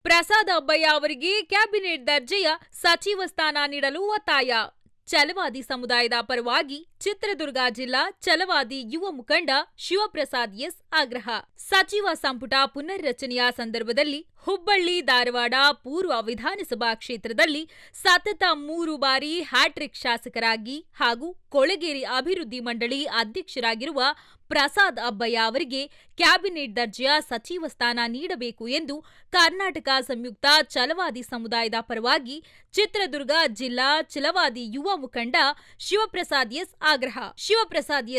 ಪ್ರಸಾದ್ ಅಬ್ಬಯ್ಯ ಅವರಿಗೆ ಕ್ಯಾಬಿನೆಟ್ ದರ್ಜೆಯ ಸಚಿವ ಸ್ಥಾನ ನೀಡಲು ಒತ್ತಾಯ. ಛಲವಾದಿ ಸಮುದಾಯದ ಪರವಾಗಿ ಚಿತ್ರದುರ್ಗ ಜಿಲ್ಲಾ ಛಲವಾದಿ ಯುವ ಮುಖಂಡ ಶಿವಪ್ರಸಾದ್ ಎಸ್ ಆಗ್ರಹ. ಸಚಿವ ಸಂಪುಟ ಪುನರ್ರಚನೆಯ ಸಂದರ್ಭದಲ್ಲಿ ಹುಬ್ಬಳ್ಳಿ ಧಾರವಾಡ ಪೂರ್ವ ವಿಧಾನಸಭಾ ಕ್ಷೇತ್ರದಲ್ಲಿ ಸತತ 3 ಬಾರಿ ಹ್ಯಾಟ್ರಿಕ್ ಶಾಸಕರಾಗಿ ಹಾಗೂ ಕೊಳಗೇರಿ ಅಭಿವೃದ್ಧಿ ಮಂಡಳಿ ಅಧ್ಯಕ್ಷರಾಗಿರುವ ಪ್ರಸಾದ್ ಅಬ್ಬಯ್ಯ ಅವರಿಗೆ ಕ್ಯಾಬಿನೆಟ್ ದರ್ಜೆಯ ಸಚಿವ ಸ್ಥಾನ ನೀಡಬೇಕು ಎಂದು ಕರ್ನಾಟಕ ಸಂಯುಕ್ತ ಛಲವಾದಿ ಸಮುದಾಯದ ಪರವಾಗಿ ಚಿತ್ರದುರ್ಗ ಜಿಲ್ಲಾ ಛಲವಾದಿ ಯುವ ಮುಖಂಡ ಶಿವಪ್ರಸಾದ್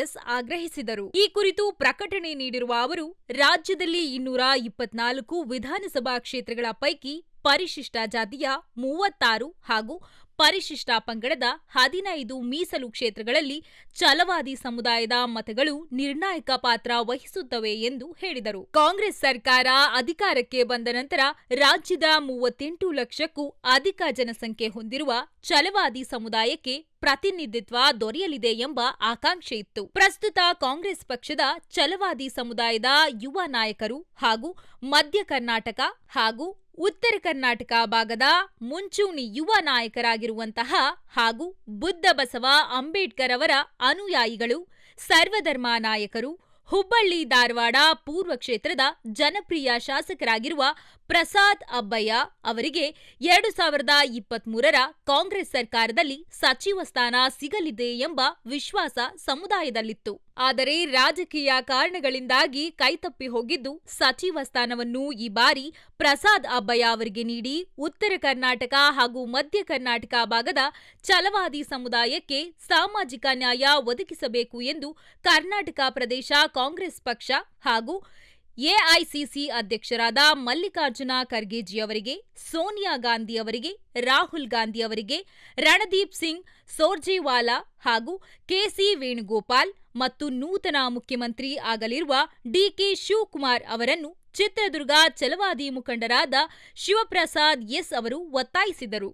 ಎಸ್ ಆಗ್ರಹಿಸಿದರು. ಈ ಕುರಿತು ಪ್ರಕಟಣೆ ನೀಡಿರುವ ಅವರು, ರಾಜ್ಯದಲ್ಲಿ 224 ವಿಧಾನಸಭಾ ಕ್ಷೇತ್ರಗಳ ಪೈಕಿ ಪರಿಶಿಷ್ಟ ಜಾತಿಯ 36 ಹಾಗೂ ಪರಿಶಿಷ್ಟ ಪಂಗಡದ 15 ಮೀಸಲು ಕ್ಷೇತ್ರಗಳಲ್ಲಿ ಛಲವಾದಿ ಸಮುದಾಯದ ಮತಗಳು ನಿರ್ಣಾಯಕ ಪಾತ್ರ ವಹಿಸುತ್ತವೆ ಎಂದು ಹೇಳಿದರು. ಕಾಂಗ್ರೆಸ್ ಸರ್ಕಾರ ಅಧಿಕಾರಕ್ಕೆ ಬಂದ ನಂತರ ರಾಜ್ಯದ 38 ಲಕ್ಷಕ್ಕೂ ಅಧಿಕ ಜನಸಂಖ್ಯೆ ಹೊಂದಿರುವ ಛಲವಾದಿ ಸಮುದಾಯಕ್ಕೆ ಪ್ರತಿನಿಧಿತ್ವ ದೊರೆಯಲಿದೆ ಎಂಬ ಆಕಾಂಕ್ಷೆ ಇತ್ತು. ಪ್ರಸ್ತುತ ಕಾಂಗ್ರೆಸ್ ಪಕ್ಷದ ಛಲವಾದಿ ಸಮುದಾಯದ ಯುವ ನಾಯಕರು ಹಾಗೂ ಮಧ್ಯ ಕರ್ನಾಟಕ ಹಾಗೂ ಉತ್ತರ ಕರ್ನಾಟಕ ಭಾಗದ ಮುಂಚೂಣಿ ಯುವ ನಾಯಕರಾಗಿರುವಂತಹ ಹಾಗೂ ಬುದ್ಧ ಬಸವ ಅಂಬೇಡ್ಕರ್ ಅವರ ಅನುಯಾಯಿಗಳು, ಸರ್ವಧರ್ಮ ನಾಯಕರು, ಹುಬ್ಬಳ್ಳಿ ಧಾರವಾಡ ಪೂರ್ವ ಕ್ಷೇತ್ರದ ಜನಪ್ರಿಯ ಶಾಸಕರಾಗಿರುವ ಪ್ರಸಾದ್ ಅಬ್ಬಯ್ಯ ಅವರಿಗೆ 2023ರ ಕಾಂಗ್ರೆಸ್ ಸರ್ಕಾರದಲ್ಲಿ ಸಚಿವ ಸ್ಥಾನ ಸಿಗಲಿದೆ ಎಂಬ ವಿಶ್ವಾಸ ಸಮುದಾಯದಲ್ಲಿತ್ತು. ಆದರೆ ರಾಜಕೀಯ ಕಾರಣಗಳಿಂದಾಗಿ ಕೈತಪ್ಪಿ ಹೋಗಿದ್ದು, ಸಚಿವ ಸ್ಥಾನವನ್ನು ಈ ಬಾರಿ ಪ್ರಸಾದ್ ಅಬ್ಬಯ್ಯ ಅವರಿಗೆ ನೀಡಿ ಉತ್ತರ ಕರ್ನಾಟಕ ಹಾಗೂ ಮಧ್ಯ ಕರ್ನಾಟಕ ಭಾಗದ ಛಲವಾದಿ ಸಮುದಾಯಕ್ಕೆ ಸಾಮಾಜಿಕ ನ್ಯಾಯ ಒದಗಿಸಬೇಕು ಎಂದು ಕರ್ನಾಟಕ ಪ್ರದೇಶ ಕಾಂಗ್ರೆಸ್ ಪಕ್ಷ ಹಾಗೂ ಎಐಸಿಸಿ ಅಧ್ಯಕ್ಷರಾದ ಮಲ್ಲಿಕಾರ್ಜುನ ಖರ್ಗೆಜಿಯವರಿಗೆ, ಸೋನಿಯಾ ಗಾಂಧಿ ಅವರಿಗೆ, ರಾಹುಲ್ ಗಾಂಧಿ ಅವರಿಗೆ, ರಣದೀಪ್ ಸಿಂಗ್ ಸುರ್ಜೇವಾಲಾ ಹಾಗೂ ಕೆಸಿ ವೇಣುಗೋಪಾಲ್ ಮತ್ತು ನೂತನ ಮುಖ್ಯಮಂತ್ರಿ ಆಗಲಿರುವ ಡಿಕೆ ಶಿವಕುಮಾರ್ ಅವರನ್ನು ಚಿತ್ರದುರ್ಗ ಛಲವಾದಿ ಮುಖಂಡರಾದ ಶಿವಪ್ರಸಾದ್ ಎಸ್ ಅವರು ಒತ್ತಾಯಿಸಿದರು.